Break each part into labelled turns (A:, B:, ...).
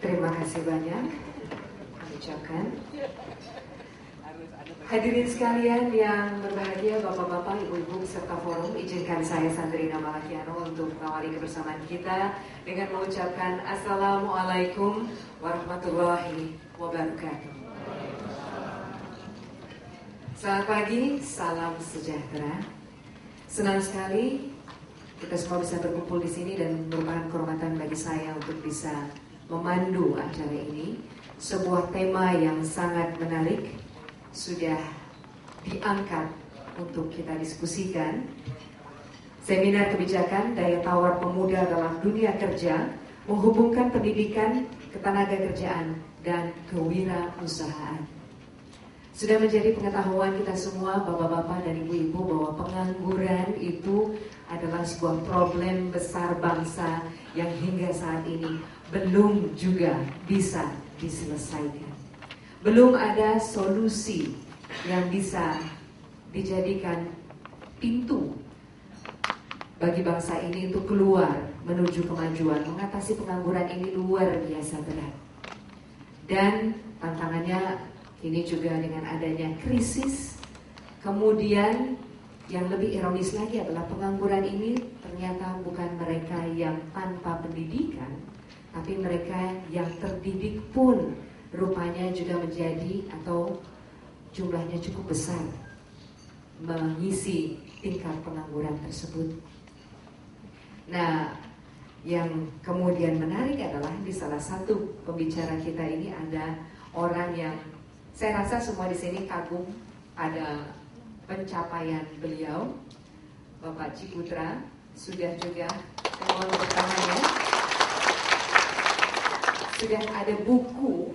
A: Terima kasih banyak kami ucapkan. Hadirin sekalian yang berbahagia, bapak-bapak, ibu-ibu, serta forum, izinkan saya Sandrina Malakiano untuk mengawali kebersamaan kita dengan mengucapkan Assalamualaikum warahmatullahi wabarakatuh. Selamat pagi, salam sejahtera. Senang sekali kita semua bisa berkumpul di sini dan merupakan kehormatan bagi saya untuk bisa memandu acara ini. Sebuah tema yang sangat menarik sudah diangkat untuk kita diskusikan. Seminar kebijakan daya tawar pemuda dalam dunia kerja, menghubungkan pendidikan, ketenagakerjaan, dan kewirausahaan. Sudah menjadi pengetahuan kita semua, bapak-bapak dan ibu-ibu, bahwa pengangguran itu adalah sebuah problem besar bangsa yang hingga saat ini belum juga bisa diselesaikan. Belum ada solusi yang bisa dijadikan pintu bagi bangsa ini untuk keluar menuju kemajuan. Mengatasi pengangguran ini luar biasa berat. Dan tantangannya ini juga dengan adanya krisis. Kemudian yang lebih ironis lagi adalah pengangguran ini ternyata bukan mereka yang tanpa pendidikan, tapi mereka yang terdidik pun rupanya juga menjadi atau jumlahnya cukup besar mengisi tingkat pengangguran tersebut. Nah, yang kemudian menarik adalah di salah satu pembicara kita ini ada orang yang saya rasa semua di sini kagum pada pencapaian beliau, Bapak Ciputra. Sudah juga, saya mohon tepuk tangannya. Sudah ada buku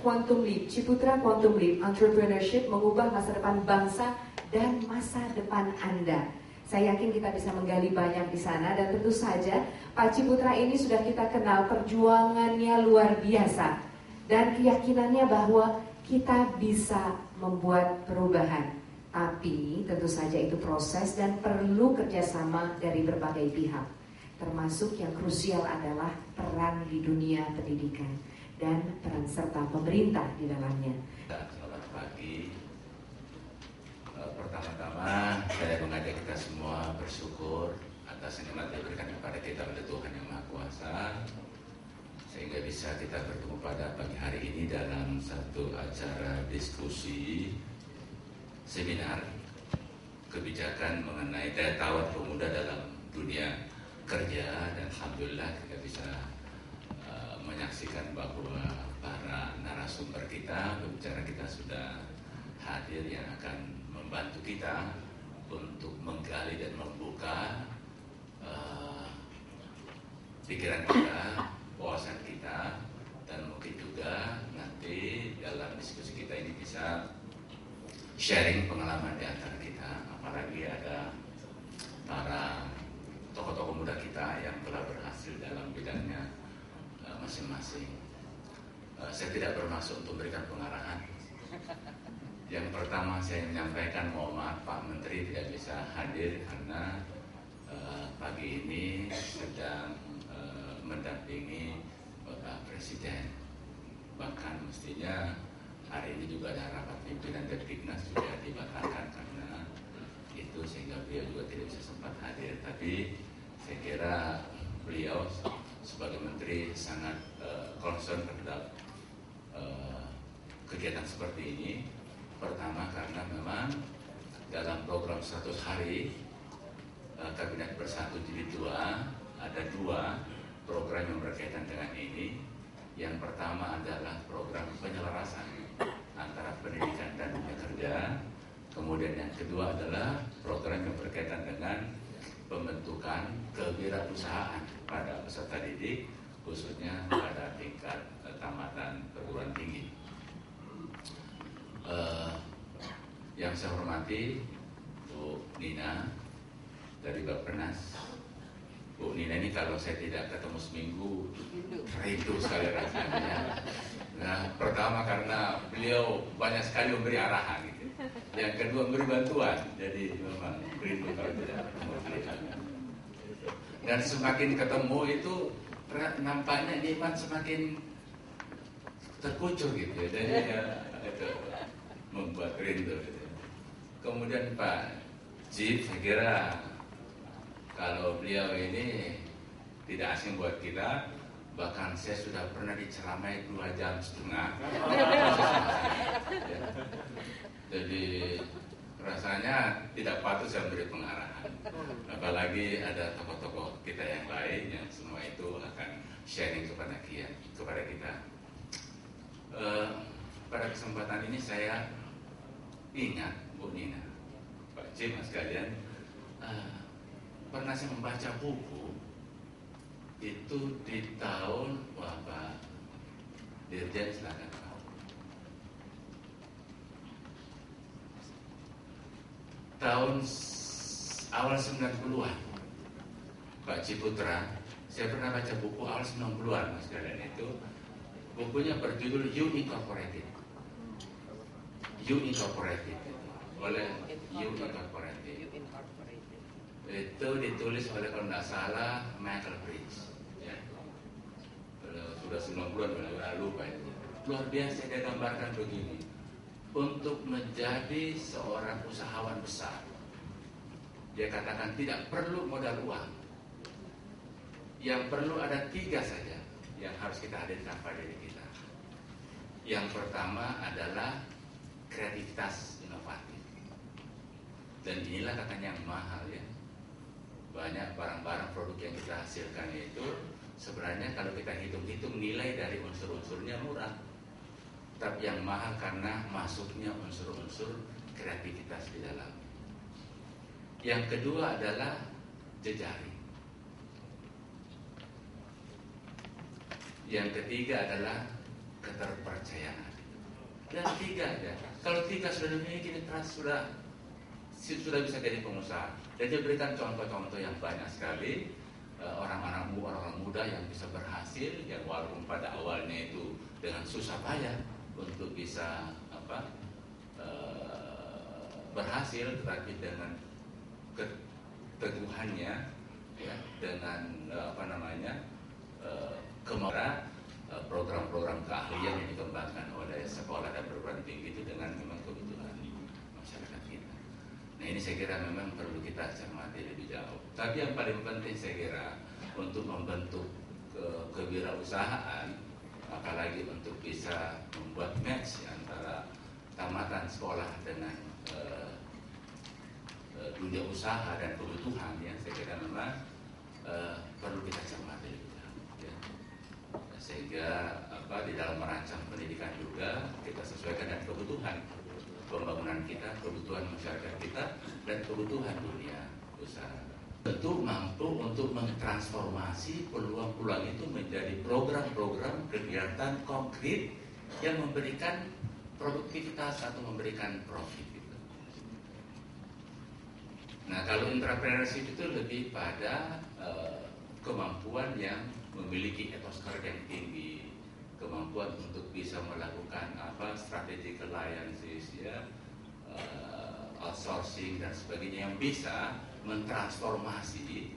A: Quantum Leap, Ciputra Quantum Leap, Entrepreneurship, mengubah masa depan bangsa dan masa depan Anda. Saya yakin kita bisa menggali banyak di sana, dan tentu saja Pak Ciputra ini sudah kita kenal perjuangannya luar biasa dan keyakinannya bahwa kita bisa membuat perubahan. Tapi tentu saja itu proses dan perlu kerjasama dari berbagai pihak. Termasuk yang krusial adalah peran di dunia pendidikan dan peran serta pemerintah di dalamnya.
B: Selamat pagi. Pertama-tama saya mengajak kita semua bersyukur atas nikmat yang diberikan kepada kita oleh Tuhan Yang Maha Kuasa, sehingga bisa kita bertemu pada pagi hari ini dalam satu acara diskusi seminar kebijakan mengenai daya tawar pemuda dalam dunia kerja. Dan alhamdulillah kita bisa menyaksikan bahwa para narasumber kita, pembicara kita sudah hadir yang akan membantu kita untuk menggali dan membuka pikiran kita, wawasan kita, dan mungkin juga nanti dalam diskusi kita ini bisa sharing pengalaman di antara kita. Apalagi ada para tokoh-tokoh muda kita yang telah berhasil dalam bidangnya masing-masing. Saya tidak bermaksud untuk memberikan pengarahan. Yang pertama saya menyampaikan mohon maaf Pak Menteri tidak bisa hadir karena pagi ini sedang mendampingi Bapak Presiden. Bahkan mestinya hari ini juga ada rapat pimpinan Depdiknas juga dibatalkan karena itu, sehingga beliau juga tidak bisa sempat hadir. Tapi saya kira beliau sebagai menteri sangat concern terhadap kegiatan seperti ini. Pertama karena memang dalam program 100 hari Kabinet Bersatu Jilid 2 ada 2 program yang berkaitan dengan ini. Yang pertama adalah program penyelarasan antara pendidikan dan dunia kerja. Kemudian yang kedua adalah program yang berkaitan dengan pembentukan kewirausahaan pada peserta didik, khususnya pada tingkat tamatan perguruan tinggi. Yang saya hormati Bu Nina dari Bappenas. Bu Nina ini kalau saya tidak ketemu seminggu rindu sekali rasanya. Nah, pertama karena beliau banyak sekali memberi arahan gitu. Yang kedua memberi bantuan. Jadi memang rindu kalau tidak ketemu beliau. Dan semakin ketemu itu nampaknya nikmat semakin terkucur gitu ya. Jadi itu membuat rindu gitu. Kemudian Pak Jip, saya kira kalau beliau ini tidak asing buat kita, bahkan saya sudah pernah diceramai 2,5 jam. Ya. Jadi rasanya tidak patut saya beri pengarahan. Apalagi ada tokoh-tokoh kita yang lain yang semua itu akan sharing kepada kita. Pada kesempatan ini saya ingat Bu Nina, Pak Jim, Mas kalian, pernah saya membaca buku itu di tahun Pak Dirjen, silakan Pak. Tahun awal 90-an Pak Ciputra, saya pernah baca buku awal 90-an Mas kalian, itu bukunya berjudul You Incorporated oleh You Incorporated. Itu ditulis oleh, kalau tidak salah, Michael Bridge ya. Sudah 90-an lalu Pak, itu luar biasa. Dia gambarkan begini: untuk menjadi seorang usahawan besar, dia katakan tidak perlu modal uang. Yang perlu ada 3 saja yang harus kita hadirkan pada diri kita. Yang pertama adalah kreativitas inovatif. Dan inilah katanya yang mahal ya. Banyak barang-barang produk yang kita hasilkan itu sebenarnya kalau kita hitung-hitung nilai dari unsur-unsurnya murah, tapi yang mahal karena masuknya unsur-unsur kreativitas di dalam. Yang kedua adalah jejaring. Yang ketiga adalah keterpercayaan. Dan 3 ya. Kalau 3 sudah dimiliki, sudah bisa jadi pengusaha. Dan dia berikan contoh-contoh yang banyak sekali, orang-orang muda yang bisa berhasil, yang walaupun pada awalnya itu dengan susah payah untuk bisa berhasil, tetapi dengan keteguhannya ya, dengan kemauan, program-program keahlian yang dikembangkan oleh sekolah dan perguruan tinggi itu dengan memang kebutuhan masyarakat kita. Nah, ini saya kira memang perlu kita cermati lebih jauh. Tapi yang paling penting saya kira untuk membentuk kewirausahaan, apalagi untuk bisa membuat match antara tamatan sekolah dengan dunia usaha dan kebutuhan, yang saya kira memang perlu kita cermati lebih jauh ya. Sehingga di dalam merancang pendidikan juga kita sesuaikan dengan kebutuhan pembangunan kita, kebutuhan masyarakat kita, dan kebutuhan dunia usaha. Tentu mampu untuk mentransformasi peluang-peluang itu menjadi program-program kegiatan konkret yang memberikan produktivitas atau memberikan profit gitu. Nah, kalau entrepreneurship itu lebih pada kemampuan yang memiliki etos kerja yang tinggi, kemampuan untuk bisa melakukan strategic alliances ya, outsourcing dan sebagainya, yang bisa mentransformasi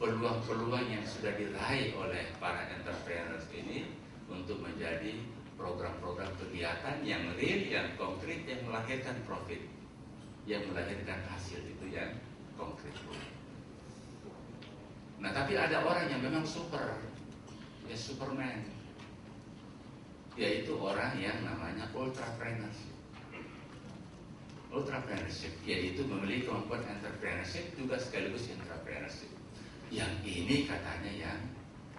B: peluang-peluang yang sudah diraih oleh para entrepreneurs ini untuk menjadi program-program kegiatan yang real, yang konkret, yang melahirkan profit, yang melahirkan hasil itu yang konkret. Nah, tapi ada orang yang memang ya Superman, yaitu orang yang namanya ultrapreneurship, yaitu memiliki kemampuan entrepreneurship juga sekaligus entrepreneurship. Yang ini katanya yang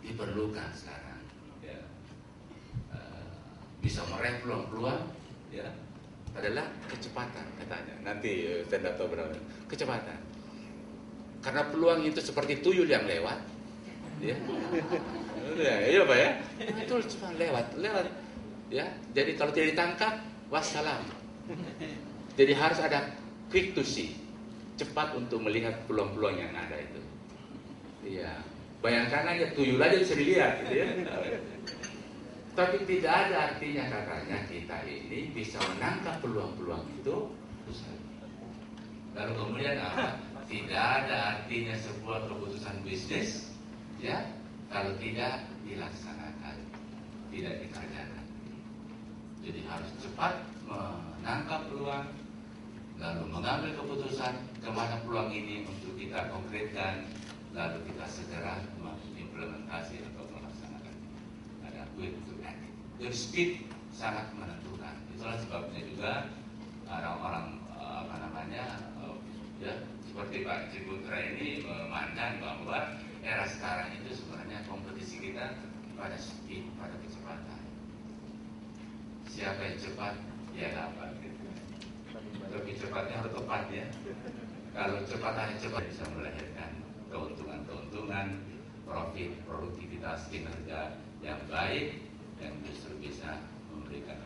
B: diperlukan sekarang ya. Bisa meraih peluang-peluang ya, adalah kecepatan katanya. Nanti saya tidak tahu berapa kecepatan, karena peluang itu seperti tuyul yang lewat ya. Iya Pak ya, itu cuma lewat ya. Jadi kalau tidak ditangkap, wassalam. Jadi harus ada quick to see, cepat untuk melihat peluang-peluang yang ada itu. Iya, bayangkan aja tuyul aja bisa dilihat gitu ya. Tapi tidak ada artinya katanya kita ini bisa menangkap peluang-peluang itu. Lalu kemudian apa? Tidak ada artinya sebuah keputusan bisnis ya kalau tidak dilaksanakan, tidak dikerjakan. Jadi harus cepat menangkap peluang, lalu mengambil keputusan kemana peluang ini untuk kita konkretkan, lalu kita segera mengimplementasi atau melaksanakan. Ada quick to act. Jadi speed sangat menentukan. Itulah sebabnya juga orang-orang ya seperti Pak Ciputra ini memandang bahwa era sekarang itu sebenarnya kompetisi kita pada speed, pada kecepatan. Siapa yang cepat, dia dapat. Gitu. Lebih cepatnya harus tepat ya. Kalau cepat hanya cepat bisa melahirkan keuntungan, profit, produktivitas, kinerja yang baik yang justru bisa memberikan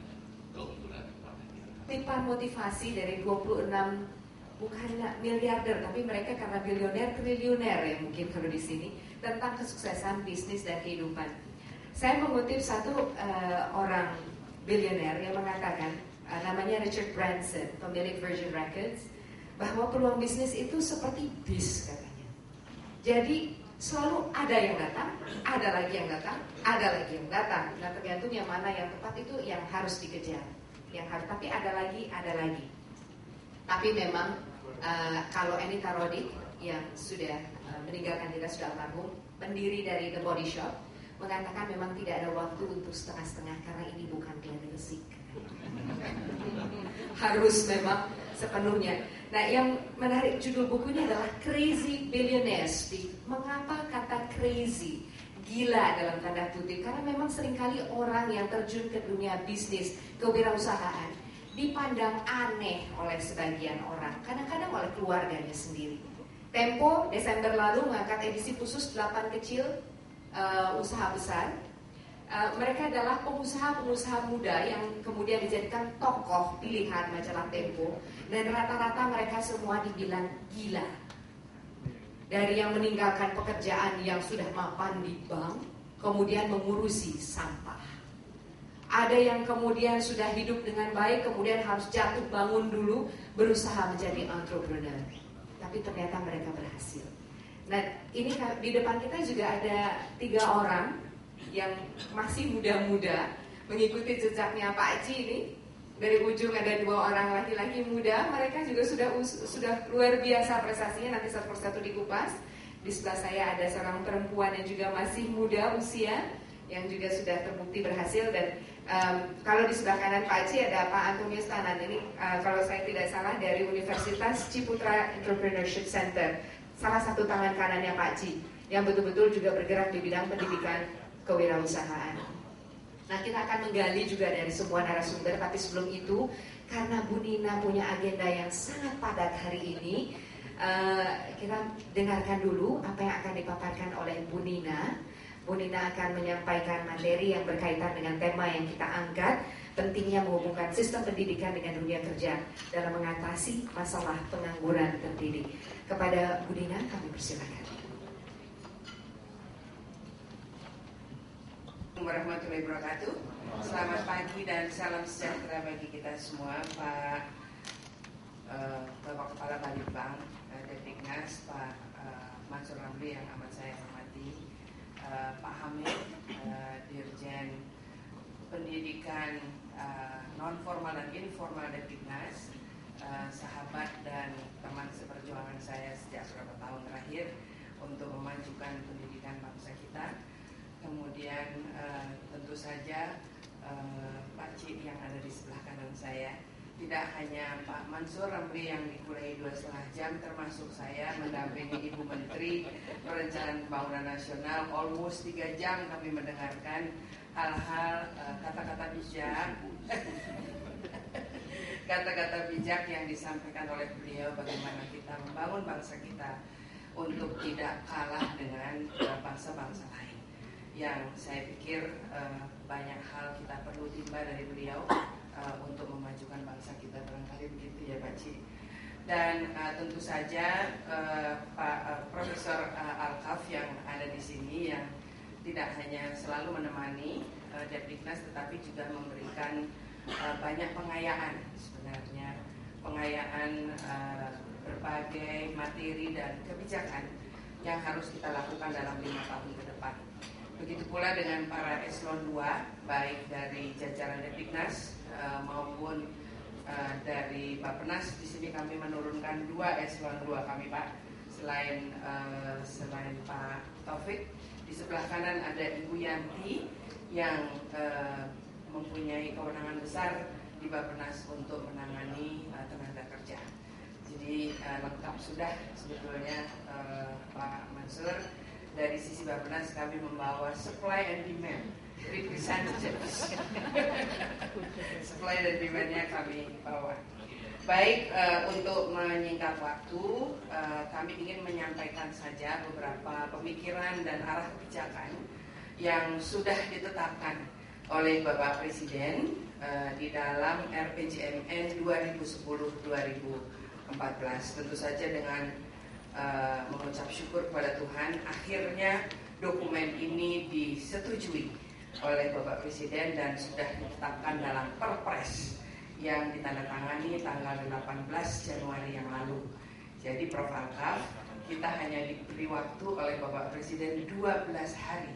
B: keuntungan kepada kita.
A: Tipan motivasi dari 26 bukan miliarder, tapi mereka karena bilioner, triliuner ya mungkin kalau di sini, tentang kesuksesan bisnis dan kehidupan. Saya mengutip satu orang bilioner yang mengatakan, namanya Richard Branson, pemilik Virgin Records, bahwa peluang bisnis itu seperti bis katanya. Jadi selalu ada yang datang, ada lagi yang datang, ada lagi yang datang. Nah tergantung yang mana yang tepat itu yang harus dikejar. Tapi ada lagi. Tapi memang kalau Anita Roddick yang sudah meninggalkan kita, sudah almarhum, pendiri dari The Body Shop, mengatakan memang tidak ada waktu untuk setengah-setengah karena ini bukan glad music. Harus memang sepenuhnya. Nah yang menarik judul bukunya adalah Crazy Billionaires. Mengapa kata crazy? Gila dalam tanda kutip, karena memang seringkali orang yang terjun ke dunia bisnis, kewirausahaan dipandang aneh oleh sebagian orang, kadang-kadang oleh keluarganya sendiri. Tempo Desember lalu mengangkat edisi khusus 8 kecil usaha besar. Mereka adalah pengusaha-pengusaha muda yang kemudian dijadikan tokoh pilihan majalah Tempo, dan rata-rata mereka semua dibilang gila. Dari yang meninggalkan pekerjaan yang sudah mapan di bank, kemudian mengurusi sampah. Ada yang kemudian sudah hidup dengan baik, kemudian harus jatuh bangun dulu, berusaha menjadi entrepreneur. Tapi ternyata mereka berhasil. Nah, ini di depan kita juga ada 3 orang yang masih muda-muda, mengikuti jejaknya Pak Haji ini. Dari ujung ada 2 orang laki-laki muda, mereka juga sudah luar biasa prestasinya, nanti satu persatu dikupas. Di sebelah saya ada seorang perempuan yang juga masih muda usia, yang juga sudah terbukti berhasil. Dan kalau di sebelah kanan Pak Haji ada Pak Antonius Tanan, ini kalau saya tidak salah dari Universitas Ciputra Entrepreneurship Center, salah satu tangan kanannya Pak Haji, yang betul-betul juga bergerak di bidang pendidikan kewirausahaan. Nah kita akan menggali juga dari semua narasumber, tapi sebelum itu karena Bu Nina punya agenda yang sangat padat hari ini, kita dengarkan dulu apa yang akan dipaparkan oleh Bu Nina. Bu Nina akan menyampaikan materi yang berkaitan dengan tema yang kita angkat, pentingnya menghubungkan sistem pendidikan dengan dunia kerja dalam mengatasi masalah pengangguran terdidik. Kepada Bu Nina kami persilakan.
C: Warahmatullahi wabarakatuh. Selamat pagi dan salam sejahtera bagi kita semua, Pak Bapak Kepala Balitbank, Depdiknas, Pak Mansur Ramli yang amat saya hormati, Pak Hamid, Dirjen Pendidikan non formal dan informal Depdiknas, sahabat dan teman seperjuangan saya sejak beberapa tahun terakhir untuk memajukan pendidikan bangsa kita. Kemudian tentu saja Pak Cik yang ada di sebelah kanan saya, tidak hanya Pak Mansur Ramli yang dikulai 2,5 jam, termasuk saya mendampingi Ibu Menteri Perencanaan Pembangunan Nasional almost 3 jam kami mendengarkan hal-hal kata-kata bijak kata-kata bijak yang disampaikan oleh beliau, bagaimana kita membangun bangsa kita untuk tidak kalah dengan bangsa-bangsa lain. Yang saya pikir banyak hal kita perlu timba dari beliau untuk memajukan bangsa kita, barangkali begitu ya Pak Cik. Dan tentu saja Pak Profesor Alkaf yang ada di sini, yang tidak hanya selalu menemani Depdiknas tetapi juga memberikan banyak pengayaan, sebenarnya pengayaan berbagai materi dan kebijakan yang harus kita lakukan dalam 5 tahun ke depan. Begitu pula dengan para eselon 2, baik dari jajaran Depdiknas maupun dari Bappenas. Di sini kami menurunkan 2 eselon 2 kami, Pak. Selain Pak Taufik, di sebelah kanan ada Ibu Yanti yang mempunyai kewenangan besar di Bappenas untuk menangani tenaga kerja. Jadi lengkap sudah sebetulnya Pak Mansur. Dari sisi Bappenas kami membawa supply and demand representatives. Supply dan demandnya kami bawa. Baik, untuk menyingkat waktu, kami ingin menyampaikan saja beberapa pemikiran dan arah kebijakan yang sudah ditetapkan oleh Bapak Presiden di dalam RPJMN 2010-2014. Tentu saja dengan mengucap syukur kepada Tuhan, akhirnya dokumen ini disetujui oleh Bapak Presiden dan sudah ditetapkan dalam Perpres yang ditandatangani tanggal 18 Januari yang lalu. Jadi Prof. Alkaf, kita hanya diberi waktu oleh Bapak Presiden 12 hari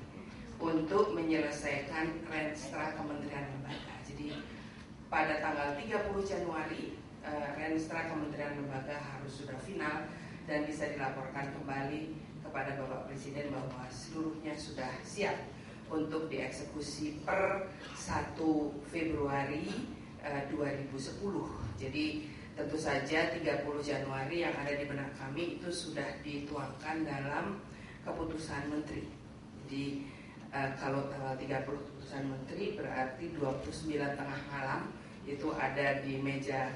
C: untuk menyelesaikan Renstra Kementerian Lembaga. Jadi pada tanggal 30 Januari Renstra Kementerian Lembaga harus sudah final dan bisa dilaporkan kembali kepada Bapak Presiden bahwa seluruhnya sudah siap untuk dieksekusi per 1 Februari 2010. Jadi tentu saja 30 Januari yang ada di benak kami itu sudah dituangkan dalam keputusan menteri. Jadi kalau tanggal 30 keputusan menteri berarti 29 tengah malam itu ada di meja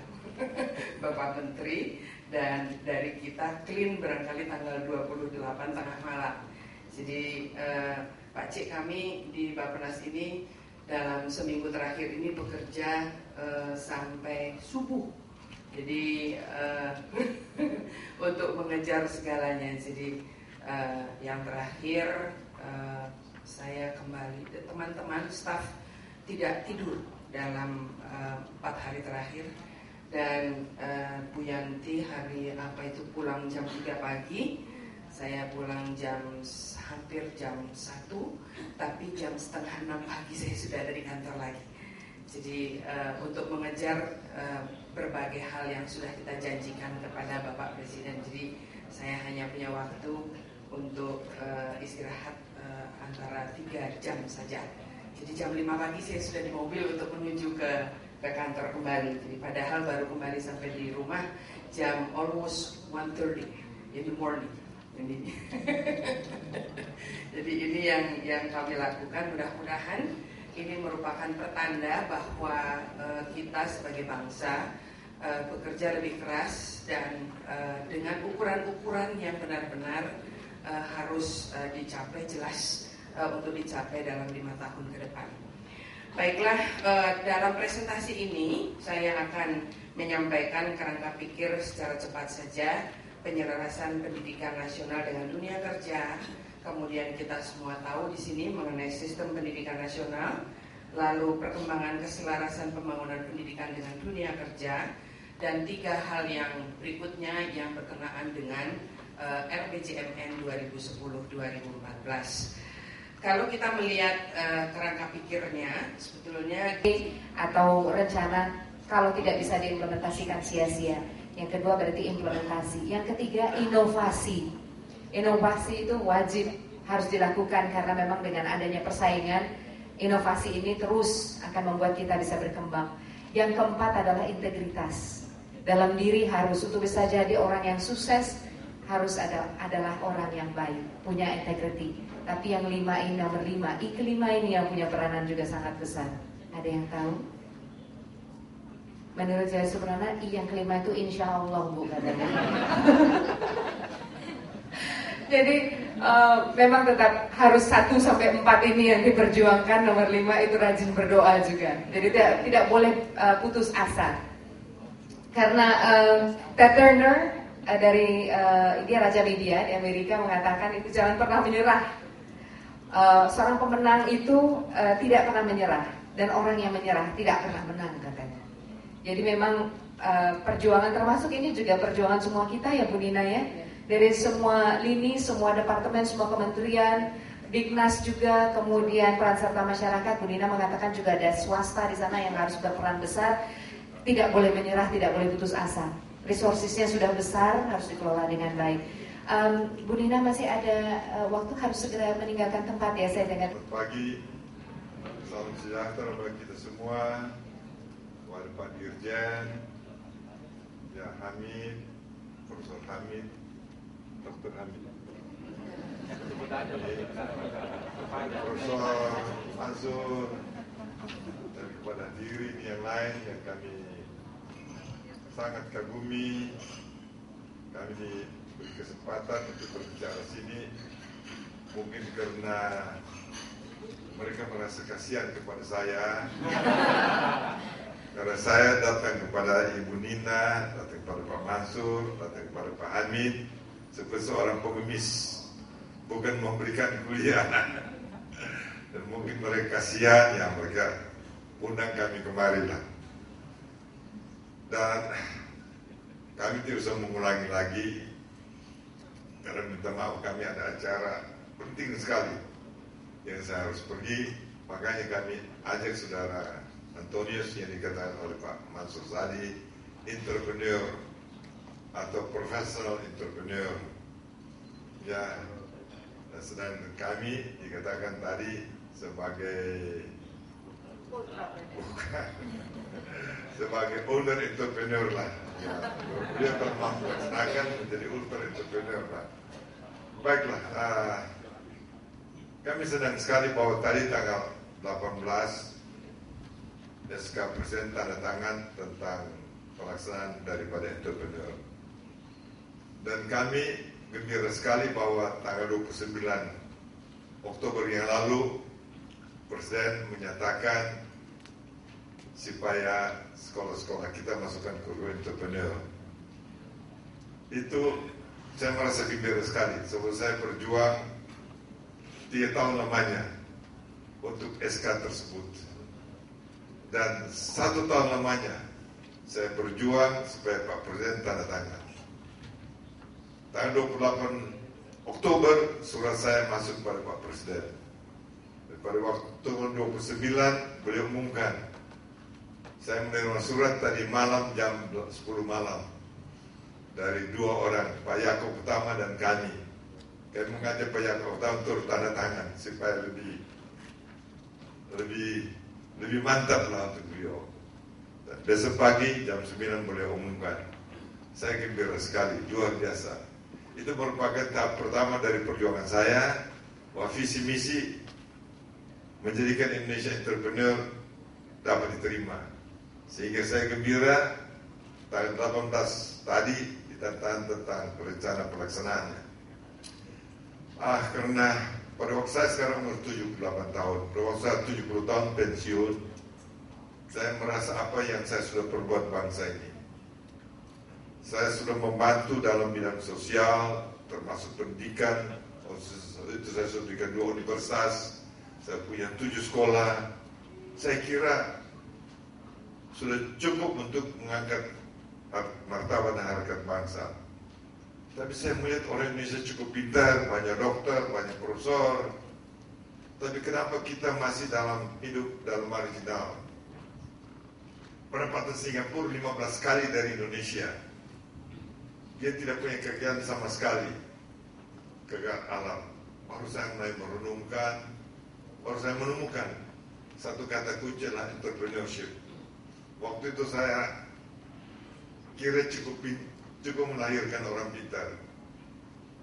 C: Bapak Menteri, dan dari kita clean barangkali tanggal 28 tengah malam. Jadi Pak Cik, kami di Bappenas ini dalam seminggu terakhir ini bekerja sampai subuh. Jadi untuk mengejar segalanya. Jadi yang terakhir saya kembali, teman-teman staf tidak tidur dalam 4 hari terakhir. Dan Bu Yanti hari pulang jam 3 pagi, saya pulang hampir jam 1, tapi jam setengah 6 pagi saya sudah ada di kantor lagi. Jadi untuk mengejar berbagai hal yang sudah kita janjikan kepada Bapak Presiden. Jadi saya hanya punya waktu untuk istirahat antara 3 jam saja. Jadi jam 5 pagi saya sudah di mobil untuk menuju ke kantor kembali. Jadi padahal baru kembali sampai di rumah jam almost 1:30 in the morning. Jadi ini yang kami lakukan. Mudah-mudahan ini merupakan pertanda bahwa kita sebagai bangsa bekerja lebih keras dan dengan ukuran-ukuran yang benar-benar harus dicapai, jelas untuk dicapai dalam 5 tahun ke depan. Baiklah, dalam presentasi ini saya akan menyampaikan kerangka pikir secara cepat saja penyelarasan pendidikan nasional dengan dunia kerja. Kemudian kita semua tahu di sini mengenai sistem pendidikan nasional, lalu perkembangan keselarasan pembangunan pendidikan dengan dunia kerja, dan 3 hal yang berikutnya yang berkenaan dengan RPJMN 2010-2014. Kalau kita melihat kerangka pikirnya, sebetulnya
A: atau rencana kalau tidak bisa diimplementasikan sia-sia. Yang kedua berarti implementasi. Yang ketiga inovasi. Inovasi itu wajib harus dilakukan karena memang dengan adanya persaingan, inovasi ini terus akan membuat kita bisa berkembang. Yang keempat adalah integritas. Dalam diri harus untuk bisa jadi orang yang sukses harus adalah orang yang baik, punya integriti. Tapi yang nomor 5, I kelima ini yang punya peranan juga sangat besar. Ada yang tahu? Menurut Jaya Suprana, I yang kelima itu insya Allah, Bu, katanya. Jadi memang tetap harus 1-4 ini yang diperjuangkan. Nomor 5 itu rajin berdoa juga. Jadi tidak boleh putus asa. Karena Ted Turner dari dia Raja Media di Amerika mengatakan itu jangan pernah menyerah. Seorang pemenang itu tidak pernah menyerah, dan orang yang menyerah tidak pernah menang, katanya. Jadi memang perjuangan, termasuk ini juga perjuangan semua kita ya Bu Nina ya, dari semua lini, semua departemen, semua kementerian Dignas juga, kemudian peran serta masyarakat. Bu Nina mengatakan juga ada swasta di sana yang harus berperan besar. Tidak boleh menyerah, tidak boleh putus asa. Resourcesnya sudah besar, harus dikelola dengan baik. Bu Nina masih ada waktu, harus segera meninggalkan tempat ya. Saya dengar.
D: Selamat pagi, salam sejahtera bagi kita semua. Kepada Pak Dirjen, ya Hamid, Profesor Hamid, Dr. Hamid, Profesor Mansur, dan kepada hadirin yang lain yang kami sangat kagumi. Kami diberi kesempatan untuk berbicara sini, mungkin karena mereka merasa kasihan kepada saya. Karena saya datang kepada Ibu Nina, datang kepada Pak Mansur, datang kepada Pak Hamid sebagai seorang pengemis, bukan memberikan kuliah. Dan mungkin mereka kasihan, ya mereka undang kami kemari lah. Dan kami tidak usah mengulangi lagi, karena minta maaf kami ada acara penting sekali yang saya harus pergi. Makanya kami ajak saudara Antonius yang dikatakan oleh Pak Mansur tadi, entrepreneur atau professional entrepreneur. Ya, dan sedangkan kami dikatakan tadi sebagai sebagai owner entrepreneur lah. Ya, dia termampu melaksanakan menjadi ultra entrepreneur lah. Baiklah, kami senang sekali bahwa tadi tanggal 18 SK Presiden tanda tangan tentang pelaksanaan daripada entrepreneur. Dan kami gembira sekali bahwa tanggal 29 Oktober yang lalu Presiden menyatakan supaya sekolah-sekolah kita masukkan ke entrepreneur. Itu saya merasa gembira sekali sebab saya berjuang 3 tahun lamanya untuk SK tersebut. Dan 1 tahun lamanya saya berjuang supaya Pak Presiden tanda tangan. Tanggal 28 Oktober surat saya masuk pada Pak Presiden. Dan pada waktu tanggal 29 beliau umumkan. Saya menerima surat tadi malam jam 10 malam dari 2 orang, Pak Yaakob Utama dan kami. Kami mengajak Pak Yaakob Utama untuk tanda tangan supaya lebih mantap lah untuk beliau. Dan besok pagi jam 9 beliau umumkan. Saya gembira sekali, luar biasa. Itu merupakan tahap pertama dari perjuangan saya, bahwa visi misi menjadikan Indonesia entrepreneur dapat diterima. Sehingga saya gembira tanggal 18 tadi ditantang tentang rencana pelaksanaannya. Karena pada waktu saya sekarang umur 78 tahun, pada waktu saya 70 tahun pensiun, saya merasa apa yang saya sudah perbuat bangsa ini. Saya sudah membantu dalam bidang sosial, termasuk pendidikan. Itu saya sudah berikan 2 universitas, saya punya 7 sekolah. Saya kira sudah cukup untuk mengangkat martabat dan harkat bangsa. Tapi saya melihat orang Indonesia cukup pintar, banyak dokter, banyak profesor. Tapi kenapa kita masih hidup dalam marginal? Pendapatan Singapura 15 kali dari Indonesia. Dia tidak punya kekayaan sama sekali, kekayaan alam. Baru saya mulai merenungkan, baru saya menemukan satu kata kunci adalah entrepreneurship. Waktu itu saya kira cukup melahirkan orang pintar.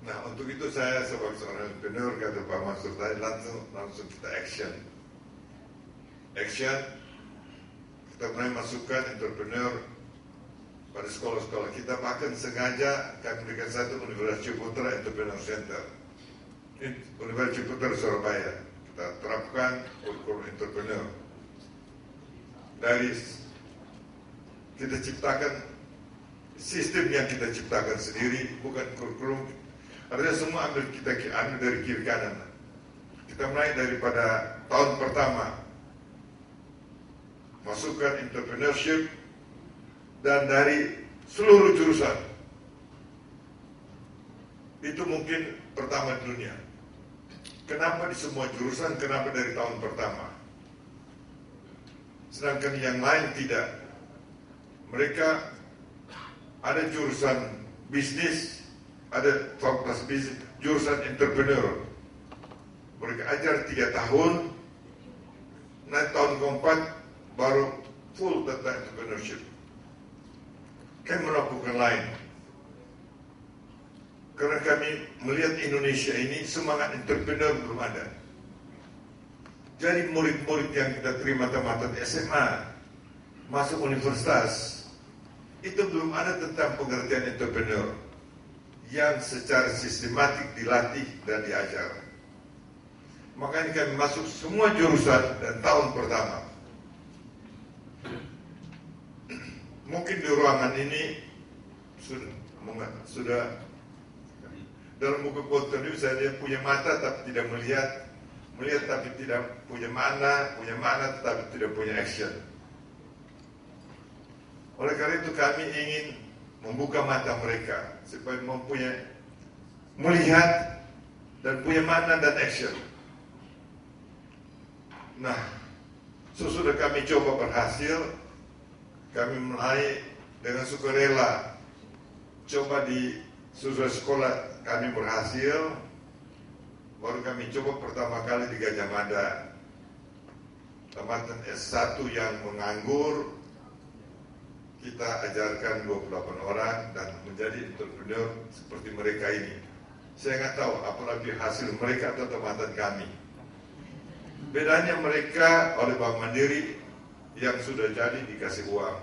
D: Nah, untuk itu saya sebagai seorang entrepreneur, kata Pak Mansur tadi, langsung kita action. Kita mulai masukkan entrepreneur pada sekolah-sekolah kita. Bahkan sengaja kami berikan satu Universitas Ciputra Entrepreneur Center, Universitas Ciputra Surabaya. Kita terapkan kurikulum entrepreneur. Kita ciptakan sistem yang kita ciptakan sendiri, bukan kurikulum. Artinya semua ambil dari kiri kanan. Kita mulai daripada tahun pertama masukkan entrepreneurship, dan dari seluruh jurusan. Itu mungkin pertama di dunia. Kenapa di semua jurusan, kenapa dari tahun pertama? Sedangkan yang lain tidak. Mereka ada jurusan bisnis, ada fakultas bisnis, jurusan entrepreneur. Mereka ajar 3 tahun, nanti tahun keempat baru full tentang entrepreneurship. Kami melakukan lain. Karena kami melihat Indonesia ini semangat entrepreneur belum ada. Jadi murid-murid yang kita terima tamat SMA masuk universitas itu belum ada tentang pengertian entrepreneur yang secara sistematik dilatih dan diajar. Makanya kami masuk semua jurusan dan tahun pertama. Mungkin di ruangan ini sudah dalam buku konten itu saya punya mata tapi tidak melihat, melihat tapi tidak punya mana tapi tidak punya action. Oleh karena itu kami ingin membuka mata mereka supaya mempunyai melihat dan punya mana dan action. Nah, sesudah kami coba berhasil, kami mulai dengan sukarela coba di sesudah sekolah kami berhasil, baru kami coba pertama kali di Gajah Mada, tamatan S1 yang menganggur, kita ajarkan 28 orang dan menjadi entrepreneur seperti mereka ini. Saya nggak tahu apalagi hasil mereka atau tamatan kami. Bedanya mereka oleh Bank Mandiri yang sudah jadi dikasih uang.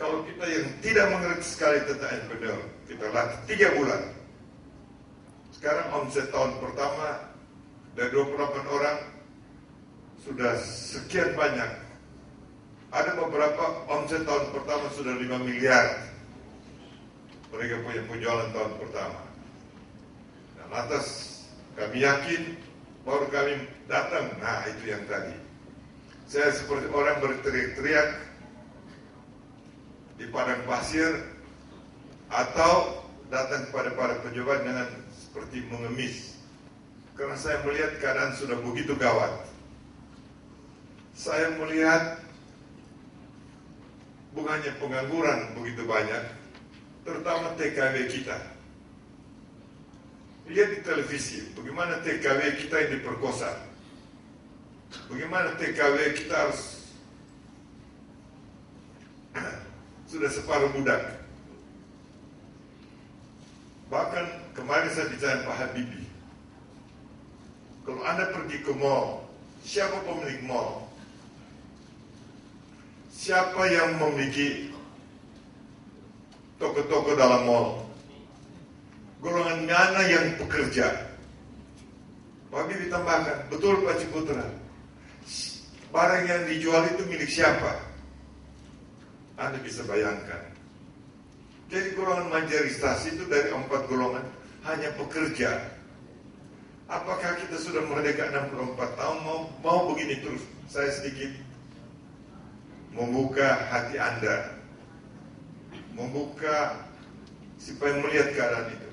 D: Kalau kita yang tidak mengerti sekali tentang entrepreneur, kita latih 3 bulan. Sekarang omset tahun pertama dari 28 orang sudah sekian banyak. Ada beberapa omset tahun pertama sudah 5 miliar. Mereka punya penjualan tahun pertama. Dan lantas kami yakin baru kami datang. Nah, itu yang tadi. Saya seperti orang berteriak-teriak di padang pasir atau datang kepada para pejabat dengan seperti mengemis. Karena saya melihat keadaan sudah begitu gawat. Saya melihat bukannya pengangguran begitu banyak, terutama TKW kita. Lihat di televisi, bagaimana TKW kita yang diperkosa. Bagaimana TKW kita harus sudah separuh budak. Bahkan kemarin saya bicara Pak Habibie. Kalau Anda pergi ke mall, siapa pemilik mall? Siapa yang memiliki toko-toko dalam mall? Golongan mana yang bekerja? Pak Habibie tambahkan, betul Pak Ciputra. Barang yang dijual itu milik siapa? Anda bisa bayangkan. Jadi golongan majeristas itu dari 4 golongan hanya pekerja. Apakah kita sudah merdeka 64 tahun mau begini terus? Saya sedikit membuka hati Anda, membuka supaya melihat keadaan itu.